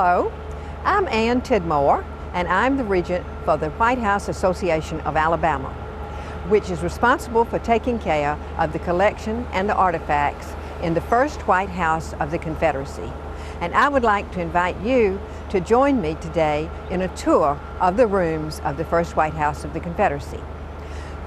Hello, I'm Ann Tidmore, and I'm the Regent for the White House Association of Alabama, which is responsible for taking care of the collection and the artifacts in the first White House of the Confederacy. And I would like to invite you to join me today in a tour of the rooms of the first White House of the Confederacy.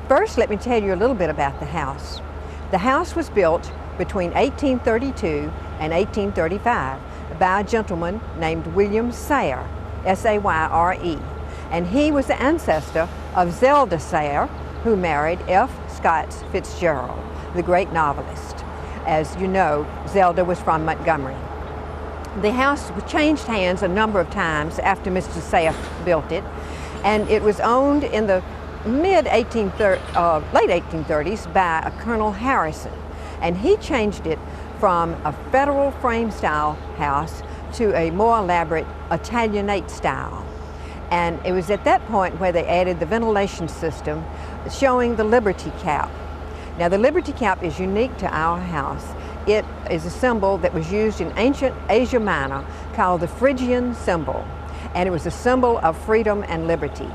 First, let me tell you a little bit about the house. The house was built between 1832 and 1835 by a gentleman named William Sayre, S-A-Y-R-E, and he was the ancestor of Zelda Sayre, who married F. Scott Fitzgerald, the great novelist. As you know, Zelda was from Montgomery. The house changed hands a number of times after Mr. Sayre built it, and it was owned in the late 1830s by a Colonel Harrison, and he changed it from a federal frame style house to a more elaborate Italianate style. And it was at that point where they added the ventilation system showing the Liberty Cap. Now the Liberty Cap is unique to our house. It is a symbol that was used in ancient Asia Minor called the Phrygian symbol, and it was a symbol of freedom and liberty.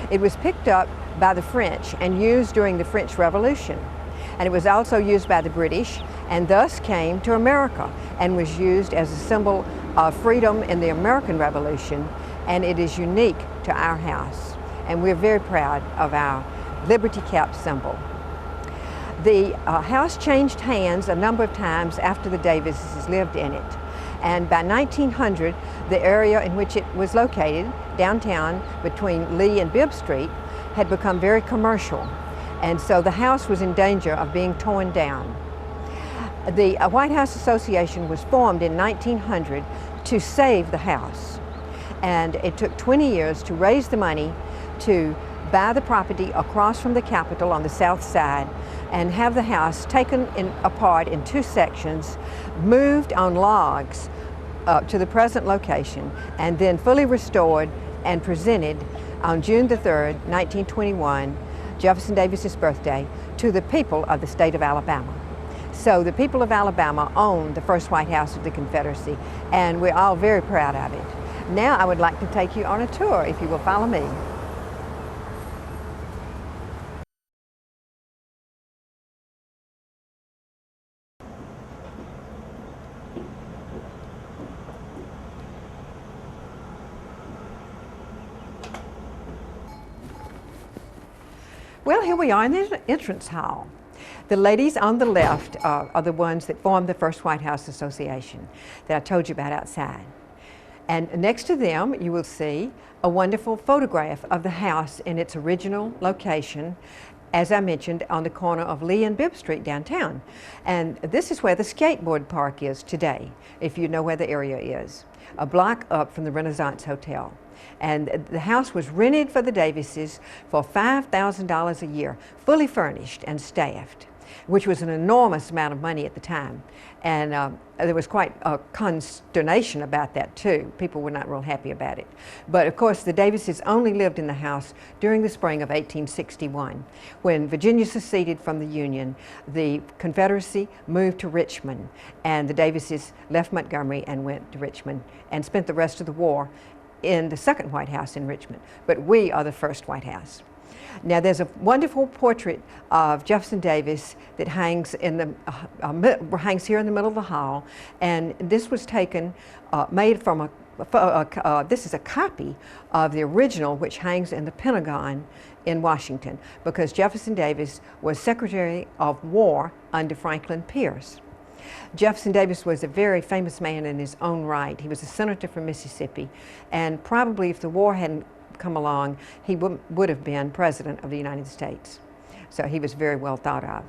It was picked up by the French and used during the French Revolution. And it was also used by the British and thus came to America and was used as a symbol of freedom in the American Revolution, and it is unique to our house. And we're very proud of our Liberty Cap symbol. The house changed hands a number of times after the Davises lived in it. And by 1900, the area in which it was located, downtown between Lee and Bibb Street, had become very commercial. And so the house was in danger of being torn down. The White House Association was formed in 1900 to save the house. And it took 20 years to raise the money to buy the property across from the Capitol on the south side and have the house taken apart in two sections, moved on logs to the present location, and then fully restored and presented on June the 3rd, 1921, Jefferson Davis's birthday, to the people of the state of Alabama. So the people of Alabama own the first White House of the Confederacy, and we're all very proud of it. Now I would like to take you on a tour, if you will follow me. Well, here we are in the entrance hall. The ladies on the left are the ones that formed the first White House Association that I told you about outside. And next to them, you will see a wonderful photograph of the house in its original location, as I mentioned, on the corner of Lee and Bibb Street downtown. And this is where the skateboard park is today, if you know where the area is, a block up from the Renaissance Hotel. And the house was rented for the Davises for $5,000 a year, fully furnished and staffed, which was an enormous amount of money at the time. And there was quite a consternation about that too. People were not real happy about it. But of course the Davises only lived in the house during the spring of 1861. When Virginia seceded from the Union, the Confederacy moved to Richmond, and the Davises left Montgomery and went to Richmond and spent the rest of the war in the second White House in Richmond. But we are the first White House. Now there's a wonderful portrait of Jefferson Davis that hangs in the hangs here in the middle of the hall, and this was taken, made from this is a copy of the original, which hangs in the Pentagon in Washington, because Jefferson Davis was Secretary of War under Franklin Pierce. Jefferson Davis was a very famous man in his own right. He was a senator from Mississippi, and probably if the war hadn't come along, he would have been President of the United States. So he was very well thought of.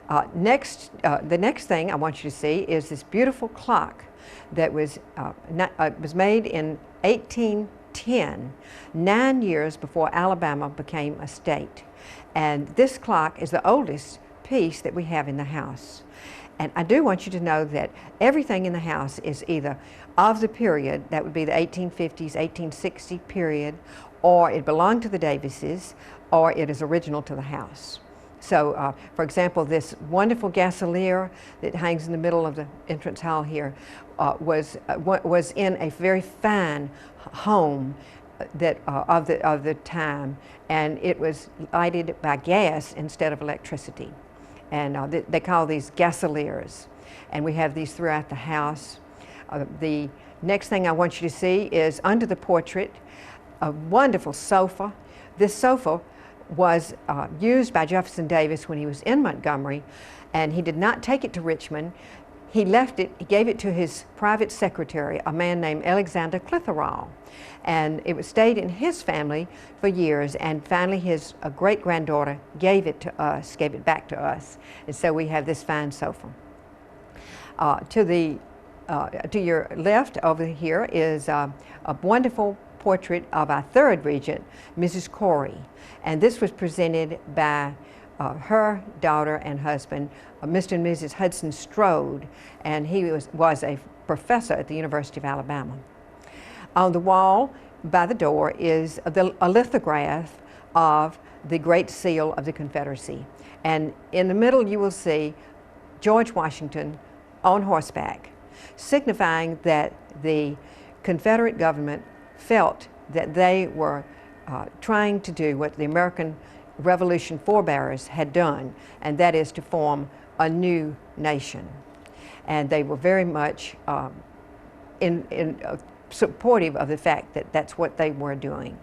The next thing I want you to see is this beautiful clock that was made in 1810, 9 years before Alabama became a state. And this clock is the oldest piece that we have in the house. And I do want you to know that everything in the house is either of the period, that would be the 1850s, 1860 period, or it belonged to the Davises, or it is original to the house. So, for example, this wonderful gasolier that hangs in the middle of the entrance hall here was in a very fine home that of the time, and it was lighted by gas instead of electricity. And they call these gasoliers, and we have these throughout the house. The next thing I want you to see is under the portrait, a wonderful sofa. This sofa was used by Jefferson Davis when he was in Montgomery, and he did not take it to Richmond. He left it, he gave it to his private secretary, a man named Alexander Clitheroe. And it stayed in his family for years, and finally his great-granddaughter gave it back to us. And so we have this fine sofa. To your left over here is a wonderful portrait of our third regent, Mrs. Corey. And this was presented by her daughter and husband, Mr. and Mrs. Hudson Strode, and he was a professor at the University of Alabama. On the wall by the door is a lithograph of the Great Seal of the Confederacy. And in the middle you will see George Washington on horseback, signifying that the Confederate government felt that they were trying to do what the American Revolution forebearers had done, and that is to form a new nation. And they were very much supportive of the fact that that's what they were doing.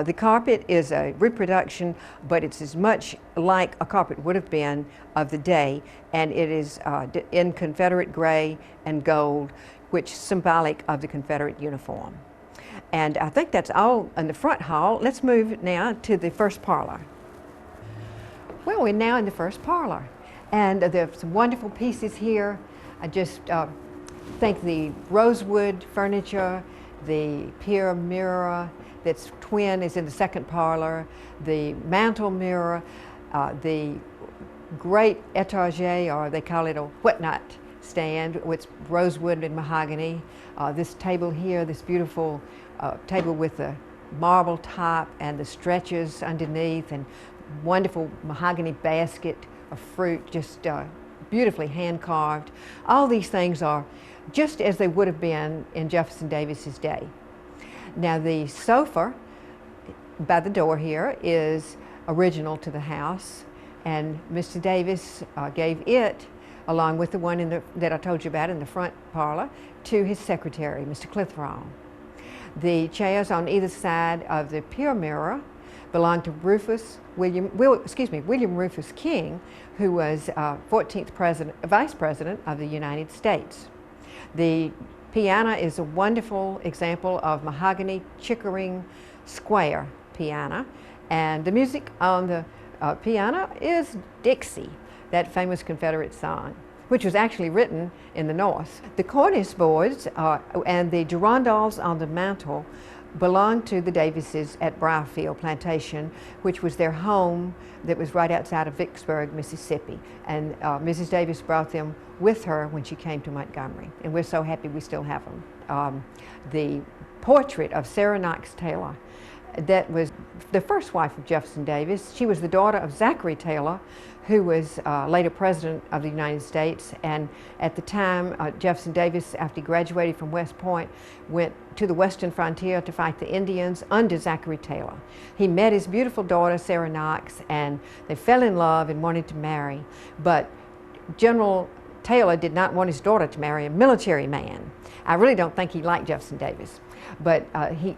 The carpet is a reproduction, but it's as much like a carpet would have been of the day, and it is in Confederate gray and gold, which is symbolic of the Confederate uniform. And I think that's all in the front hall. Let's move now to the first parlor. Well, we're now in the first parlor, and there's some wonderful pieces here. I just think the rosewood furniture, the pier mirror that's twin is in the second parlor, the mantle mirror, the great etagere, or they call it a whatnot stand with rosewood and mahogany. This table here, this beautiful table with the marble top and the stretchers underneath, and wonderful mahogany basket of fruit, just beautifully hand carved. All these things are just as they would have been in Jefferson Davis's day. Now the sofa by the door here is original to the house, and Mr. Davis gave it, along with the one that I told you about in the front parlor, to his secretary, Mr. Clitheroe. The chairs on either side of the pier mirror belonged to William Rufus King, who was 14th Vice President of the United States. The piano is a wonderful example of mahogany Chickering square piano, and the music on the piano is Dixie, that famous Confederate song, which was actually written in the North. The cornice boards and the girandoles on the mantel belonged to the Davises at Briarfield Plantation, which was their home that was right outside of Vicksburg, Mississippi. And Mrs. Davis brought them with her when she came to Montgomery, and we're so happy we still have them. The portrait of Sarah Knox Taylor, that was the first wife of Jefferson Davis. She was the daughter of Zachary Taylor, who was later President of the United States. And at the time, Jefferson Davis, after he graduated from West Point, went to the western frontier to fight the Indians under Zachary Taylor. He met his beautiful daughter, Sarah Knox, and they fell in love and wanted to marry. But General Taylor did not want his daughter to marry a military man. I really don't think he liked Jefferson Davis. But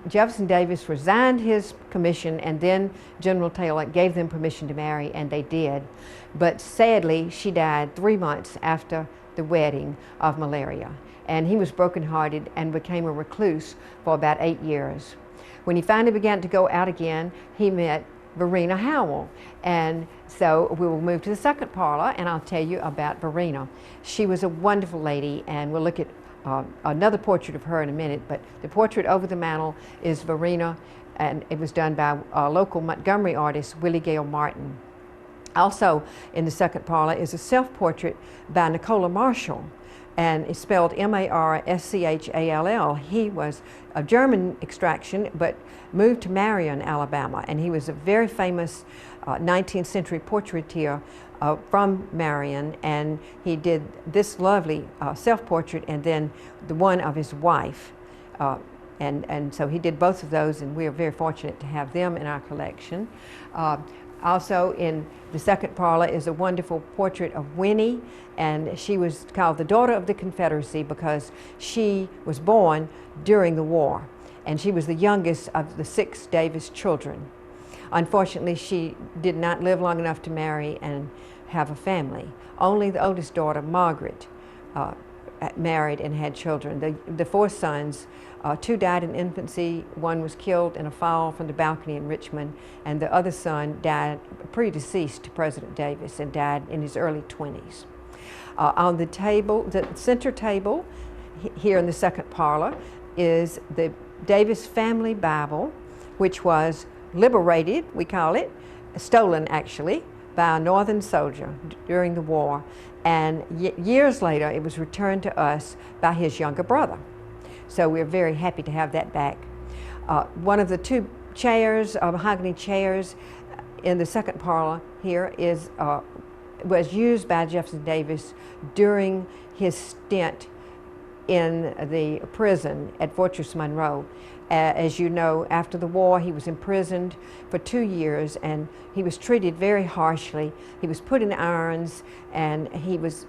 Jefferson Davis resigned his commission, and then General Taylor gave them permission to marry, and they did. But sadly, she died 3 months after the wedding of malaria. And he was brokenhearted and became a recluse for about 8 years. When he finally began to go out again, he met Verena Howell. And so we will move to the second parlor, and I'll tell you about Verena. She was a wonderful lady, and we'll look at another portrait of her in a minute, but the portrait over the mantel is Verena, and it was done by a local Montgomery artist, Willie Gale Martin. Also in the second parlor is a self-portrait by Nicola Marshall, and it's spelled M-A-R-S-C-H-A-L-L. He was of German extraction, but moved to Marion, Alabama, and he was a very famous 19th century portraiture from Marion, and he did this lovely self-portrait and then the one of his wife. And so he did both of those, and we are very fortunate to have them in our collection. Also in the second parlor is a wonderful portrait of Winnie, and she was called the daughter of the Confederacy because she was born during the war, and she was the youngest of the 6 Davis children. Unfortunately, she did not live long enough to marry and have a family. Only the oldest daughter, Margaret, married and had children. The 4 sons, 2 died in infancy, 1 was killed in a fall from the balcony in Richmond, and the other son died predeceased to President Davis and died in his early 20s. On the table, the center table here in the second parlor is the Davis Family Bible, which was liberated, we call it, stolen actually, by a Northern soldier during the war, and years later it was returned to us by his younger brother. So we're very happy to have that back. One of the 2 chairs, mahogany chairs, in the second parlor here was used by Jefferson Davis during his stint in the prison at Fortress Monroe. As you know, after the war, he was imprisoned for 2 years, and he was treated very harshly. He was put in irons, and he was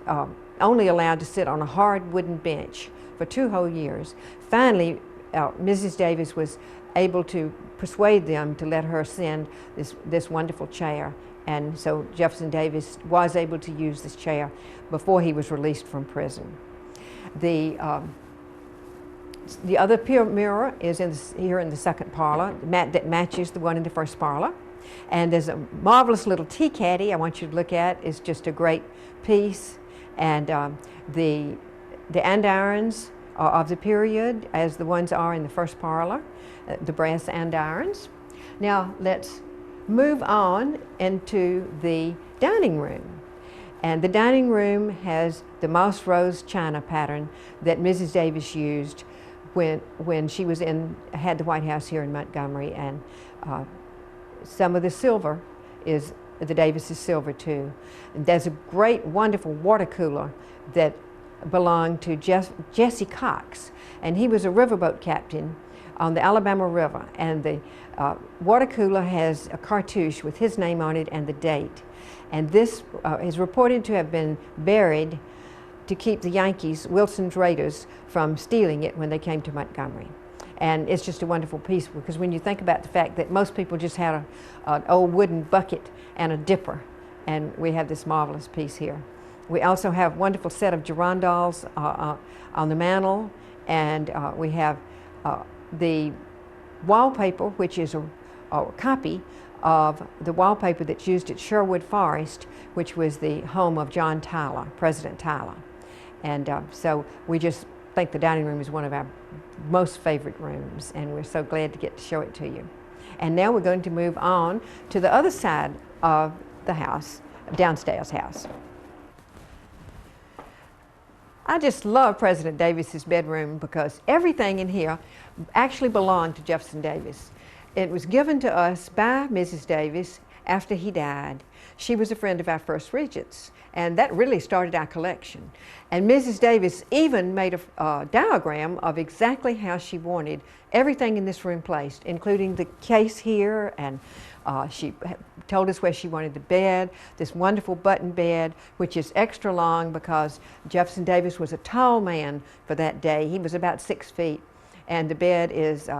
only allowed to sit on a hard wooden bench for 2 whole years. Finally, Mrs. Davis was able to persuade them to let her send this wonderful chair, and so Jefferson Davis was able to use this chair before he was released from prison. The other mirror is here in the second parlor that matches the one in the first parlor. And there's a marvelous little tea caddy I want you to look at. It's just a great piece. And the andirons are of the period, as the ones are in the first parlor, the brass andirons. Now let's move on into the dining room. And the dining room has the moss rose china pattern that Mrs. Davis used when she was had the White House here in Montgomery, and some of the silver is the Davis's silver too. And there's a great, wonderful water cooler that belonged to Jesse Cox, and he was a riverboat captain on the Alabama River, and the water cooler has a cartouche with his name on it and the date. And this is reported to have been buried to keep the Yankees, Wilson's Raiders, from stealing it when they came to Montgomery. And it's just a wonderful piece, because when you think about the fact that most people just had an old wooden bucket and a dipper, and we have this marvelous piece here. We also have a wonderful set of girandals on the mantel, and we have the wallpaper, which is a copy of the wallpaper that's used at Sherwood Forest, which was the home of John Tyler, President Tyler. And so we just think the dining room is one of our most favorite rooms, and we're so glad to get to show it to you. And now we're going to move on to the other side of the house, downstairs house. I just love President Davis's bedroom because everything in here actually belonged to Jefferson Davis. It was given to us by Mrs. Davis after he died. She was a friend of our first regents, and that really started our collection. And Mrs. Davis even made a diagram of exactly how she wanted everything in this room placed, including the case here, and she told us where she wanted the bed, this wonderful button bed, which is extra long because Jefferson Davis was a tall man for that day. He was about 6 feet, and the bed is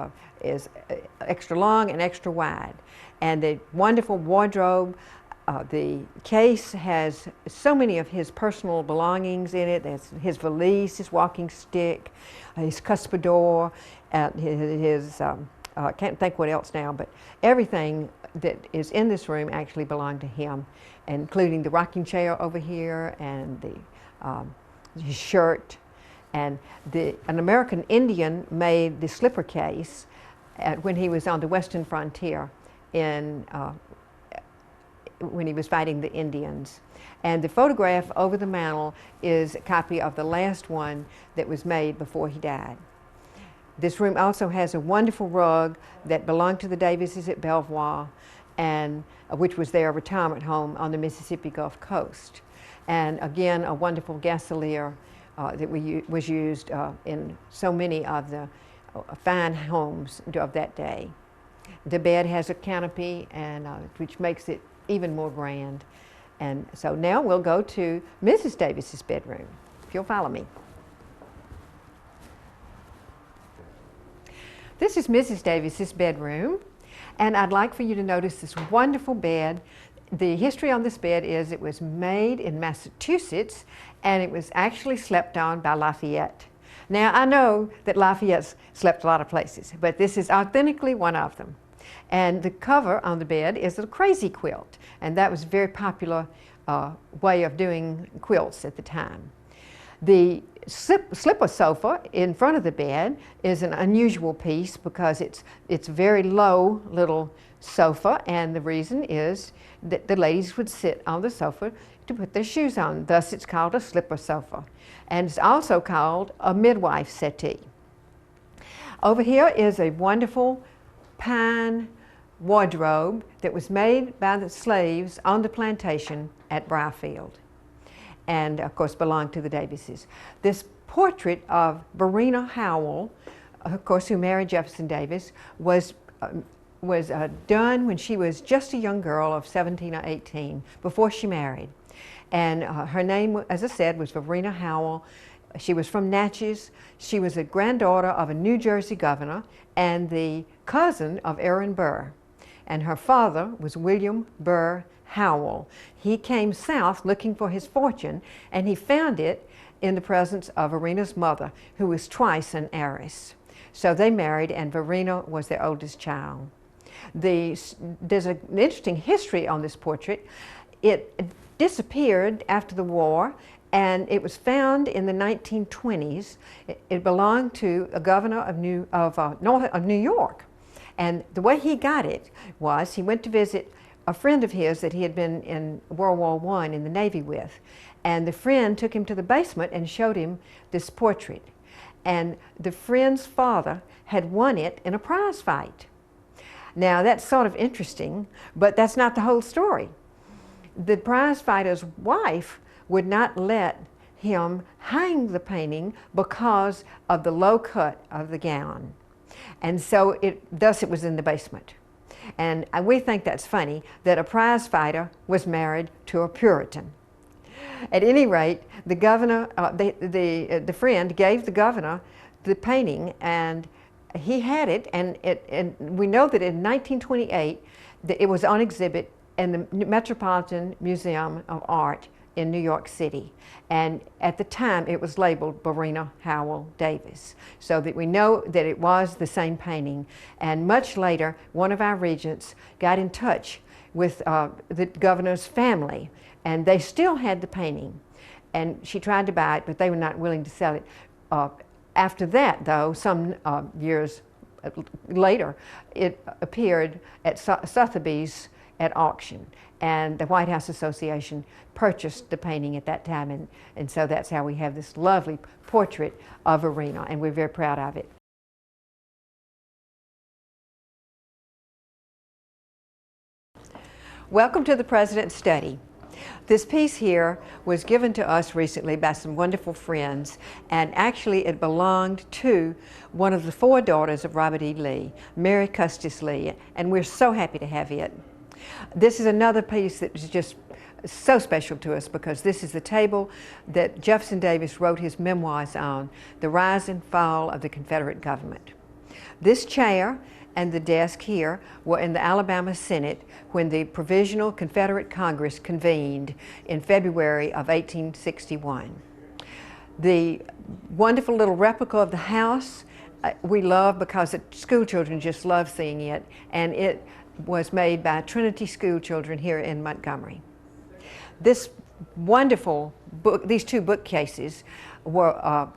extra long and extra wide. And the wonderful wardrobe. The case has so many of his personal belongings in it. There's his valise, his walking stick, his cuspidor, I can't think what else now, but everything that is in this room actually belonged to him, including the rocking chair over here, and his shirt. And an American Indian made the slipper case when he was on the western frontier in when he was fighting the Indians. And the photograph over the mantel is a copy of the last one that was made before he died. This room also has a wonderful rug that belonged to the Davises at Belvoir, and which was their retirement home on the Mississippi Gulf Coast. And again, a wonderful gasolier that was used in so many of the fine homes of that day. The bed has a canopy, and which makes it even more grand. And so now we'll go to Mrs. Davis's bedroom, if you'll follow me. This is Mrs. Davis's bedroom, and I'd like for you to notice this wonderful bed. The history on this bed is it was made in Massachusetts, and it was actually slept on by Lafayette. Now, I know that Lafayette slept a lot of places, but this is authentically one of them. And the cover on the bed is a crazy quilt, and that was a very popular way of doing quilts at the time. The slipper sofa in front of the bed is an unusual piece because it's a very low little sofa, and the reason is that the ladies would sit on the sofa to put their shoes on. Thus, it's called a slipper sofa. And it's also called a midwife settee. Over here is a wonderful pine wardrobe that was made by the slaves on the plantation at Briarfield, and of course belonged to the Davises. This portrait of Verena Howell, of course, who married Jefferson Davis, was done when she was just a young girl of 17 or 18, before she married. And her name, as I said, was Verena Howell. She was from Natchez. She was a granddaughter of a New Jersey governor and the cousin of Aaron Burr. And her father was William Burr Howell. He came south looking for his fortune, and he found it in the presence of Verena's mother, who was twice an heiress. So they married, and Verena was their oldest child. There's an interesting history on this portrait. It disappeared after the war, and it was found in the 1920s. It belonged to a governor of New York. And the way he got it was he went to visit a friend of his that he had been in World War I in the Navy with. And the friend took him to the basement and showed him this portrait. And the friend's father had won it in a prize fight. Now, that's sort of interesting, but that's not the whole story. The prize fighter's wife would not let him hang the painting because of the low cut of the gown. And so thus it was in the basement. And we think that's funny that a prize fighter was married to a Puritan. At any rate, the governor, the friend gave the governor the painting, and he had it, and we know that in 1928 that it was on exhibit in the Metropolitan Museum of Art in New York City. And at the time it was labeled Verena Howell Davis, so that we know that it was the same painting. And much later, one of our regents got in touch with the governor's family, and they still had the painting. And she tried to buy it, but they were not willing to sell it. After that, though, some years later, it appeared at Sotheby's at auction, and the White House Association purchased the painting at that time, and so that's how we have this lovely portrait of Verena, and we're very proud of it. Welcome to the President's Study. This piece here was given to us recently by some wonderful friends, and actually it belonged to one of the 4 daughters of Robert E. Lee, Mary Custis Lee, and we're so happy to have it. This is another piece that is just so special to us because this is the table that Jefferson Davis wrote his memoirs on, the rise and fall of the Confederate government. This chair and the desk here were in the Alabama Senate when the Provisional Confederate Congress convened in February of 1861. The wonderful little replica of the house we love because the school children just love seeing it, and it was made by Trinity school children here in Montgomery. This wonderful book, these 2 bookcases were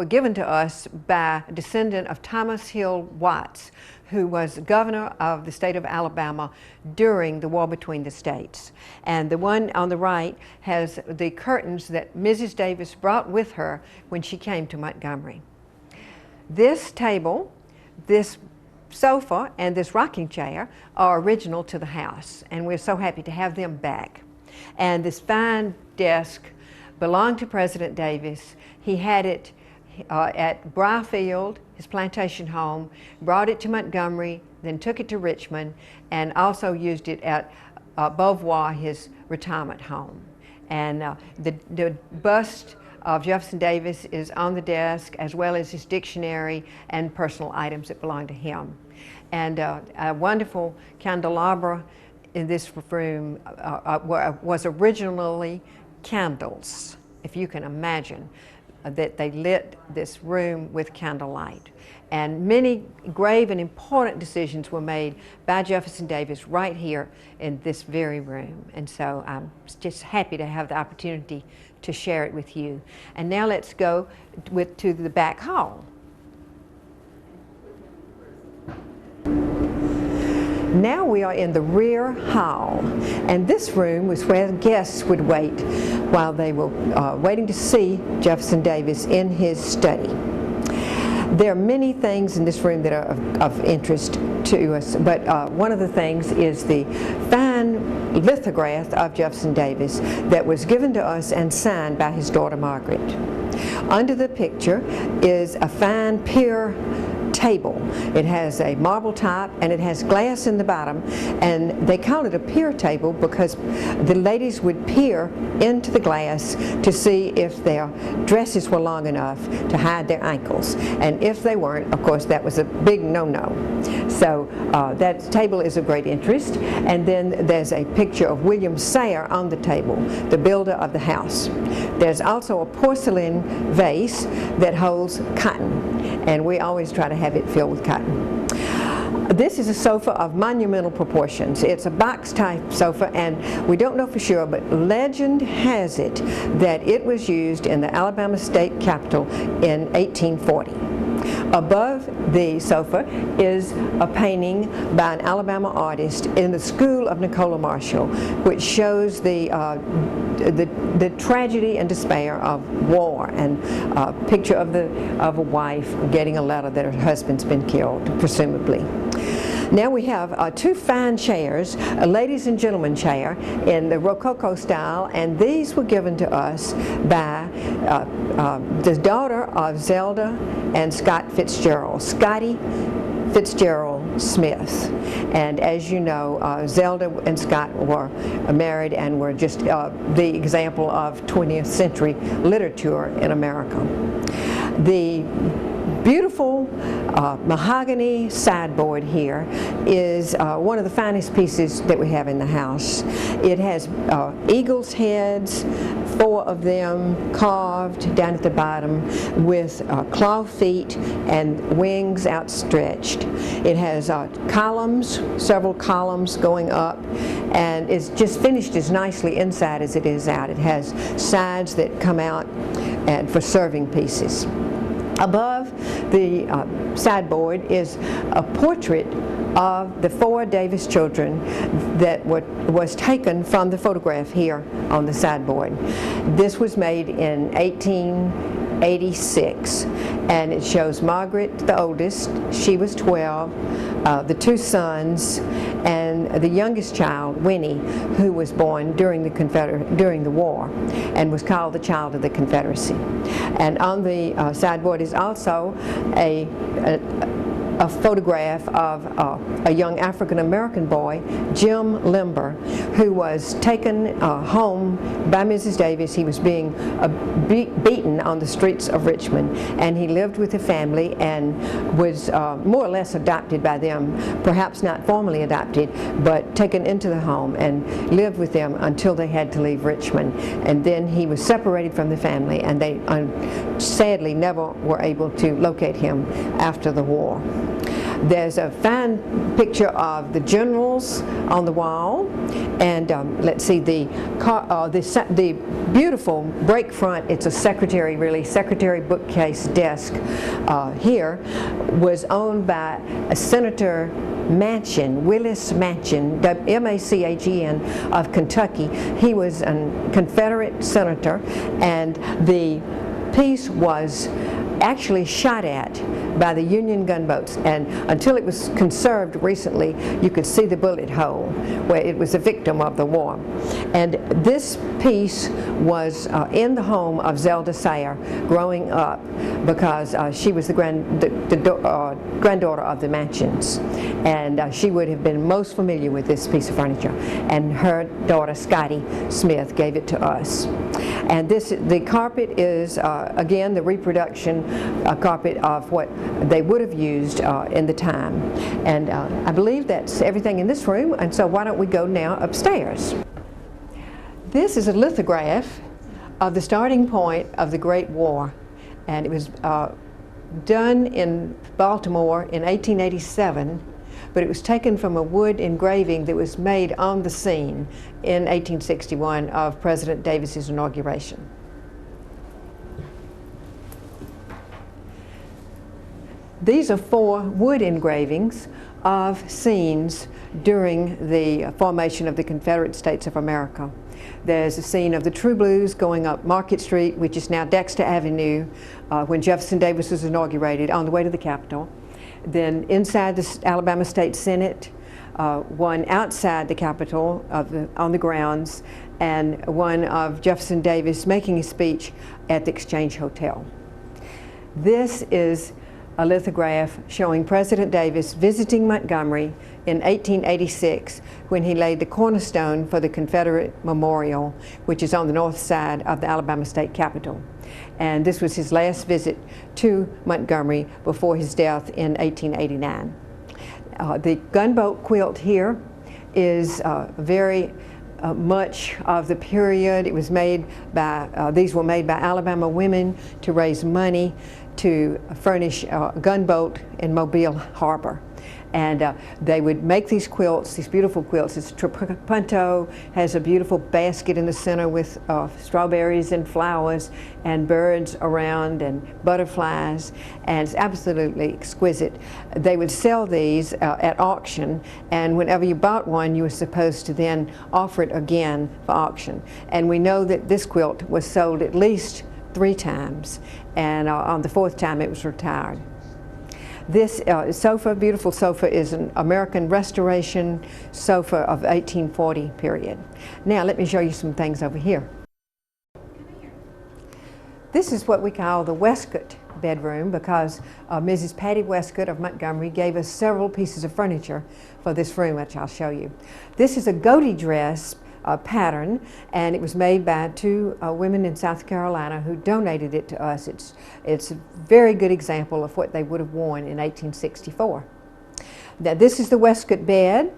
given to us by a descendant of Thomas Hill Watts, who was governor of the state of Alabama during the war between the states. And the one on the right has the curtains that Mrs. Davis brought with her when she came to Montgomery. This table, this sofa, and this rocking chair are original to the house, and we're so happy to have them back. And this fine desk belonged to President Davis. He had it at Briarfield, his plantation home, brought it to Montgomery, then took it to Richmond, and also used it at Beauvoir, his retirement home. And the bust of Jefferson Davis is on the desk, as well as his dictionary and personal items that belong to him. And a wonderful candelabra in this room was originally candles, if you can imagine, that they lit this room with candlelight. And many grave and important decisions were made by Jefferson Davis right here in this very room. And so I'm just happy to have the opportunity to share it with you. And now let's go to the back hall. Now we are in the rear hall, and this room was where guests would wait while they were waiting to see Jefferson Davis in his study. There are many things in this room that are of interest to us, but one of the things is the fine lithograph of Jefferson Davis that was given to us and signed by his daughter Margaret. Under the picture is a fine pier table. It has a marble top and it has glass in the bottom, and they call it a pier table because the ladies would peer into the glass to see if their dresses were long enough to hide their ankles, and if they weren't, of course, that was a big no-no. So that table is of great interest. And then there's a picture of William Sayre on the table, the builder of the house. There's also a porcelain vase that holds cotton, and we always try to have it filled with cotton. This is a sofa of monumental proportions. It's a box-type sofa, and we don't know for sure, but legend has it that it was used in the Alabama state capitol in 1840. Above the sofa is a painting by an Alabama artist in the school of Nicola Marshall, which shows the tragedy and despair of war, and a picture of a wife getting a letter that her husband's been killed, presumably. Now we have two fine chairs, a ladies and gentlemen chair in the Rococo style, and these were given to us by the daughter of Zelda and Scott Fitzgerald, Scotty Fitzgerald Smith. And as you know, Zelda and Scott were married and were just the example of 20th century literature in America. The beautiful mahogany sideboard here is one of the finest pieces that we have in the house. It has eagle's heads, 4 of them carved down at the bottom with claw feet and wings outstretched. It has columns, several columns going up, and it's just finished as nicely inside as it is out. It has sides that come out and for serving pieces. Above the sideboard is a portrait of the 4 Davis children that was taken from the photograph here on the sideboard. This was made in 1886, and it shows Margaret, the oldest. She was 12, the 2 sons, and the youngest child, Winnie, who was born during the war and was called the child of the Confederacy. And on the sideboard is also a photograph of a young African-American boy, Jim Limber, who was taken home by Mrs. Davis. He was being beaten on the streets of Richmond, and he lived with the family and was more or less adopted by them, perhaps not formally adopted, but taken into the home and lived with them until they had to leave Richmond. And then he was separated from the family, and they sadly never were able to locate him after the war. There's a fine picture of the generals on the wall, and let's see the beautiful break front. It's a secretary bookcase desk here was owned by a Senator Manchin, Willis Manchin, M-A-C-H-E-N, of Kentucky. He was a Confederate senator, and the piece was actually shot at by the Union gunboats, and until it was conserved recently, you could see the bullet hole where it was a victim of the war. And this piece was in the home of Zelda Sayer growing up, because she was the granddaughter of the Manchins, and she would have been most familiar with this piece of furniture, and her daughter Scotty Smith gave it to us. And the carpet is again the reproduction carpet of what they would have used in the time. And I believe that's everything in this room, and so why don't we go now upstairs. This is a lithograph of the starting point of the Great War, and it was done in Baltimore in 1887, but it was taken from a wood engraving that was made on the scene in 1861 of President Davis's inauguration. These are 4 wood engravings of scenes during the formation of the Confederate States of America. There's a scene of the True Blues going up Market Street, which is now Dexter Avenue, when Jefferson Davis was inaugurated, on the way to the Capitol. Then inside the Alabama State Senate, one outside the Capitol on the grounds, and one of Jefferson Davis making a speech at the Exchange Hotel. This is a lithograph showing President Davis visiting Montgomery in 1886 when he laid the cornerstone for the Confederate Memorial, which is on the north side of the Alabama State Capitol. And this was his last visit to Montgomery before his death in 1889. The gunboat quilt here is very much of the period. It was made by, these were made by Alabama women to raise money to furnish a gunboat in Mobile Harbor. And they would make these quilts, these beautiful quilts. It's trapunto, has a beautiful basket in the center with strawberries and flowers and birds around and butterflies, and it's absolutely exquisite. They would sell these at auction, and whenever you bought one, you were supposed to then offer it again for auction. And we know that this quilt was sold at least 3 times, and on the 4th time it was retired. This sofa, beautiful sofa, is an American Restoration sofa of 1840 period. Now let me show you some things over here. This is what we call the Westcott bedroom, because Mrs. Patty Westcott of Montgomery gave us several pieces of furniture for this room, which I'll show you. This is a goatee dress pattern, and it was made by 2 women in South Carolina who donated it to us. It's a very good example of what they would have worn in 1864. Now, this is the Westcott bed,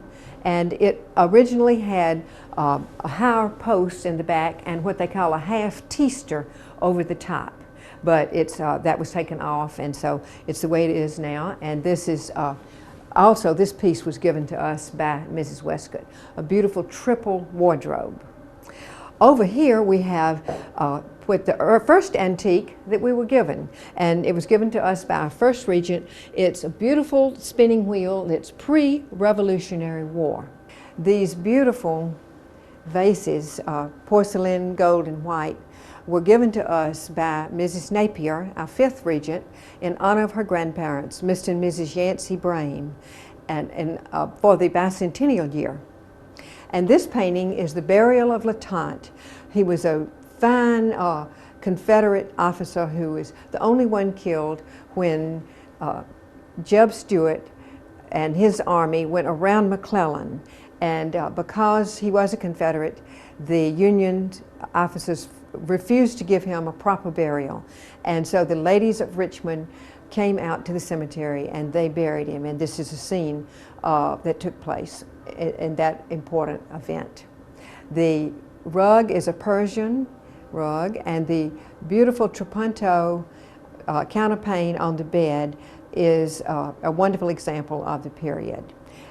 and it originally had a higher post in the back and what they call a half teaster over the top. But it's that was taken off, and so it's the way it is now. And this is also, this piece was given to us by Mrs. Westcott, a beautiful triple wardrobe. Over here we have with the first antique that we were given, and it was given to us by our first regent. It's a beautiful spinning wheel that's pre-Revolutionary War. These beautiful vases, porcelain, gold, and white, were given to us by Mrs. Napier, our 5th regent, in honor of her grandparents, Mr. and Mrs. Yancey Brame, and for the bicentennial year. And this painting is the burial of Latente. He was a fine Confederate officer who was the only one killed when Jeb Stuart and his army went around McClellan. And because he was a Confederate, the Union officers refused to give him a proper burial. And so the ladies of Richmond came out to the cemetery and they buried him. And this is a scene that took place in that important event. The rug is a Persian rug, and the beautiful trapunto counterpane on the bed is a wonderful example of the period.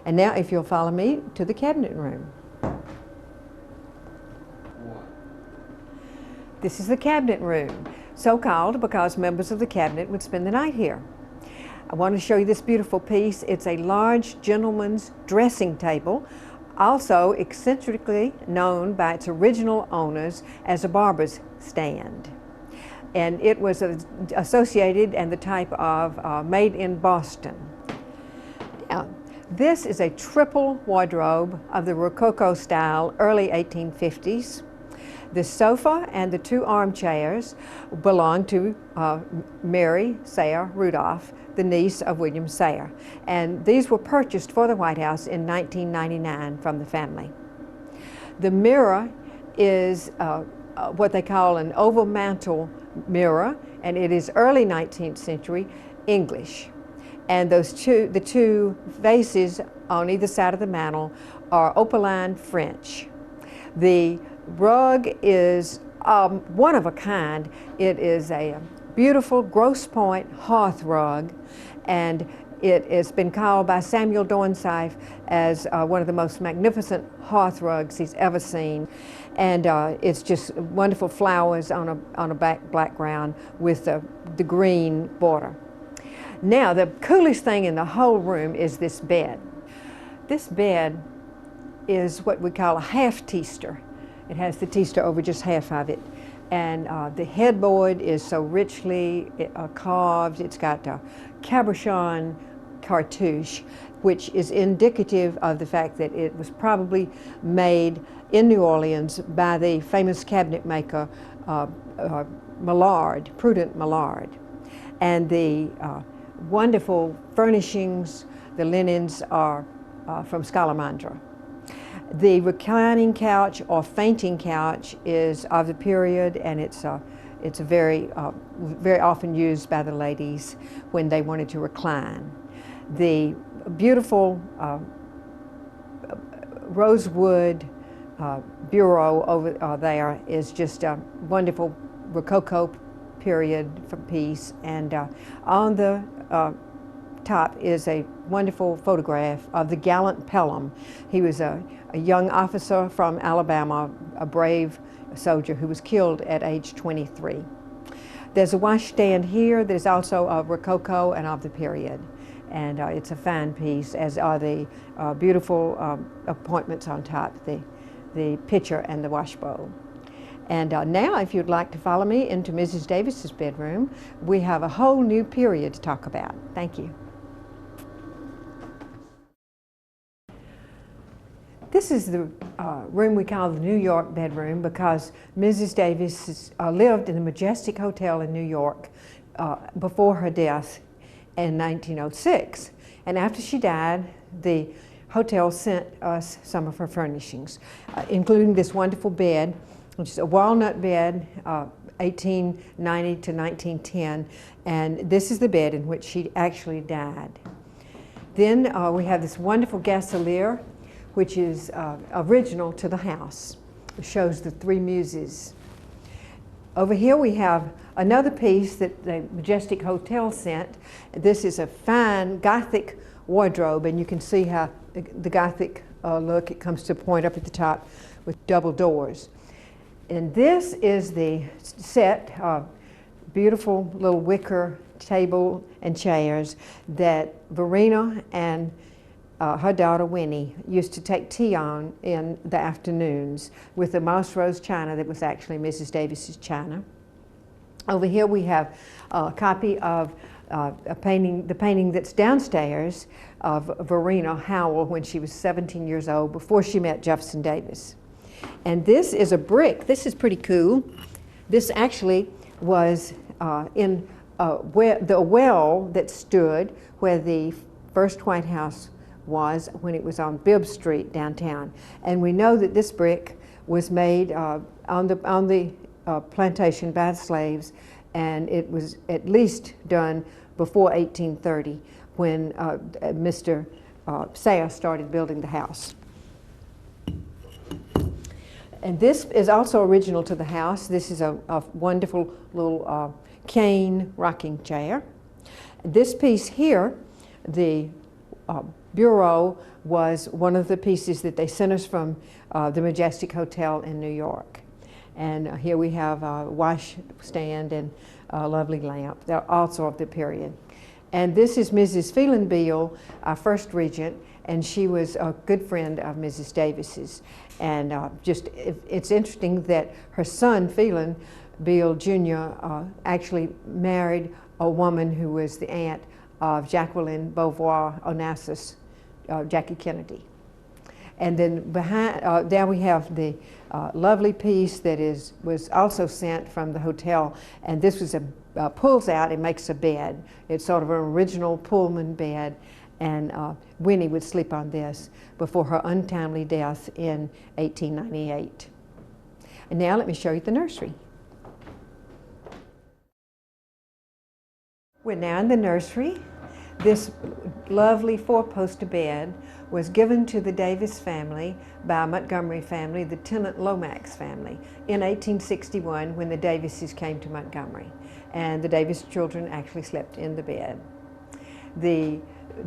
And now if you'll follow me to the cabinet room. This is the cabinet room, so called because members of the cabinet would spend the night here. I want to show you this beautiful piece. It's a large gentleman's dressing table, also eccentrically known by its original owners as a barber's stand. And it was associated and the type of made in Boston. Now, this is a triple wardrobe of the Rococo style, early 1850s. The sofa and the two armchairs belong to Mary Sayre Rudolph, the niece of William Sayre. And these were purchased for the White House in 1999 from the family. The mirror is what they call an oval mantel mirror, and it is early 19th century English. And the two vases on either side of the mantel are opaline French. The rug is one of a kind. It is a beautiful Grosse Pointe hearth rug, and it has been called by Samuel Dornsife as one of the most magnificent hearth rugs he's ever seen. And it's just wonderful flowers on a background with the green border. Now, the coolest thing in the whole room is this bed. This bed is what we call a half teaster. It has the teaster over just half of it. And the headboard is so richly carved. It's got a cabochon cartouche, which is indicative of the fact that it was probably made in New Orleans by the famous cabinet maker Prudent Millard. And the wonderful furnishings, the linens are from Scalamandra. The reclining couch or fainting couch is of the period, and it's very often used by the ladies when they wanted to recline. The beautiful rosewood bureau over there is just a wonderful Rococo period piece, and on the top is a wonderful photograph of the gallant Pelham. He was a young officer from Alabama, a brave soldier who was killed at age 23. There's a washstand here. There's also a Rococo and of the period, and it's a fine piece, as are the beautiful appointments on top, the pitcher and the wash bowl. And now, if you'd like to follow me into Mrs. Davis's bedroom, we have a whole new period to talk about. Thank you. This is the room we call the New York bedroom because Mrs. Davis lived in the Majestic Hotel in New York before her death in 1906. And after she died, the hotel sent us some of her furnishings, including this wonderful bed, which is a walnut bed, 1890 to 1910, and this is the bed in which she actually died. Then we have this wonderful gasolier, which is original to the house. It shows the three muses. Over here we have another piece that the Majestic Hotel sent. This is a fine Gothic wardrobe, and you can see how the Gothic look. It comes to a point up at the top with double doors. And this is the set of beautiful little wicker table and chairs that Verena and her daughter Winnie used to take tea on in the afternoons with the moss rose china that was actually Mrs. Davis's china. Over here we have a copy of the painting that's downstairs of Verena Howell when she was 17 years old, before she met Jefferson Davis. And this is a brick. This is pretty cool. This actually was in the well that stood where the first White House was when it was on Bibb Street downtown. And we know that this brick was made on the plantation by the slaves, and it was at least done before 1830 when Mr. Sayre started building the house. And this is also original to the house. This is a wonderful little cane rocking chair. This piece here, the bureau, was one of the pieces that they sent us from the Majestic Hotel in New York. And here we have a wash stand and a lovely lamp. They're also of the period. And this is Mrs. Phelan Beale, our first regent, and she was a good friend of Mrs. Davis's. And it's interesting that her son, Phelan Beale Jr., actually married a woman who was the aunt of Jacqueline Beauvoir Onassis, Jackie Kennedy. And then behind, there we have the lovely piece that was also sent from the hotel, and this was pulls out and makes a bed. It's sort of an original Pullman bed, and Winnie would sleep on this before her untimely death in 1898. And now let me show you the nursery. We're now in the nursery. This lovely four-poster bed was given to the Davis family by Montgomery family, the Tenant Lomax family, in 1861 when the Davises came to Montgomery. And the Davis children actually slept in the bed.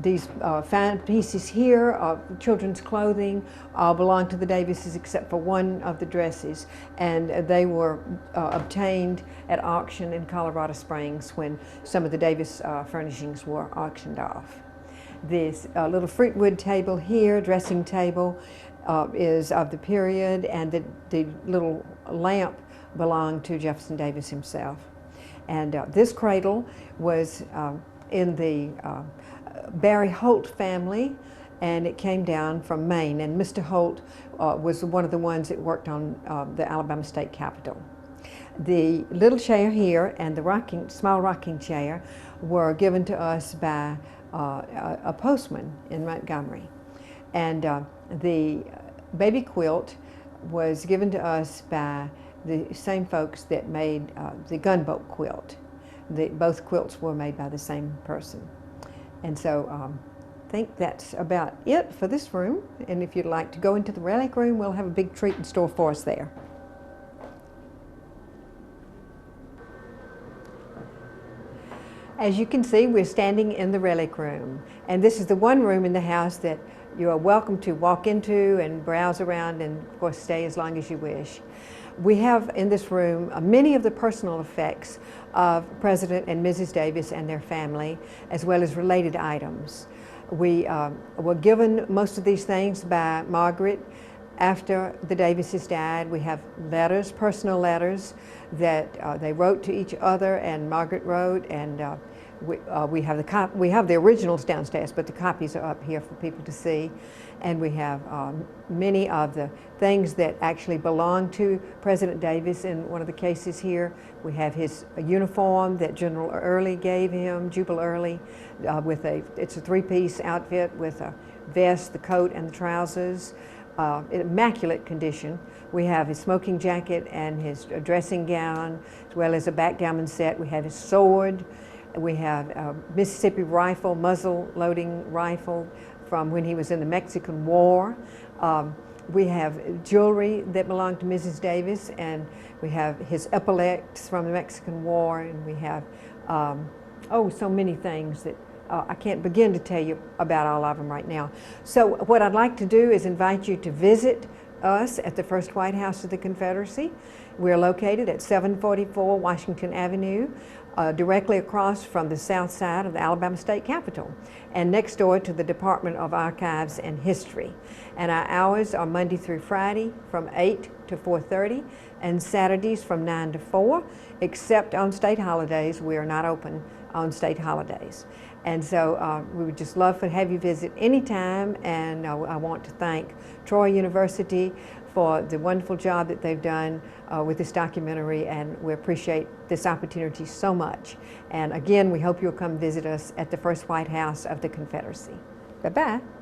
These fine pieces here of children's clothing all belong to the Davises except for one of the dresses, and they were obtained at auction in Colorado Springs when some of the Davis furnishings were auctioned off. This little fruitwood table here, dressing table, is of the period, and the little lamp belonged to Jefferson Davis himself. And this cradle was in the Barry Holt family, and it came down from Maine, and Mr. Holt was one of the ones that worked on the Alabama State Capitol. The little chair here and the small rocking chair were given to us by a postman in Montgomery. And the baby quilt was given to us by the same folks that made the gunboat quilt. Both quilts were made by the same person. And so I think that's about it for this room. And if you'd like to go into the relic room, we'll have a big treat in store for us there. As you can see, we're standing in the relic room. And this is the one room in the house that you are welcome to walk into and browse around and, of course, stay as long as you wish. We have in this room many of the personal effects of President and Mrs. Davis and their family, as well as related items. We were given most of these things by Margaret after the Davises died. We have letters, personal letters that they wrote to each other, and Margaret wrote, and we have the originals downstairs, but the copies are up here for people to see. And we have many of the things that actually belong to President Davis. In one of the cases here, we have his uniform that General Early gave him, Jubal Early, it's a three-piece outfit with a vest, the coat, and the trousers. In immaculate condition. We have his smoking jacket and his dressing gown, as well as a backgammon set. We have his sword. We have a Mississippi rifle, muzzle loading rifle from when he was in the Mexican War. We have jewelry that belonged to Mrs. Davis, and we have his epaulets from the Mexican War, and we have, so many things that I can't begin to tell you about all of them right now. So what I'd like to do is invite you to visit us at the First White House of the Confederacy. We're located at 744 Washington Avenue, directly across from the south side of the Alabama State Capitol, and next door to the Department of Archives and History. And our hours are Monday through Friday from 8 to 4:30, and Saturdays from 9 to 4, except on state holidays. We are not open on state holidays. And so we would just love to have you visit anytime, and I want to thank Troy University for the wonderful job that they've done with this documentary, and we appreciate this opportunity so much. And again, we hope you'll come visit us at the First White House of the Confederacy. Bye-bye.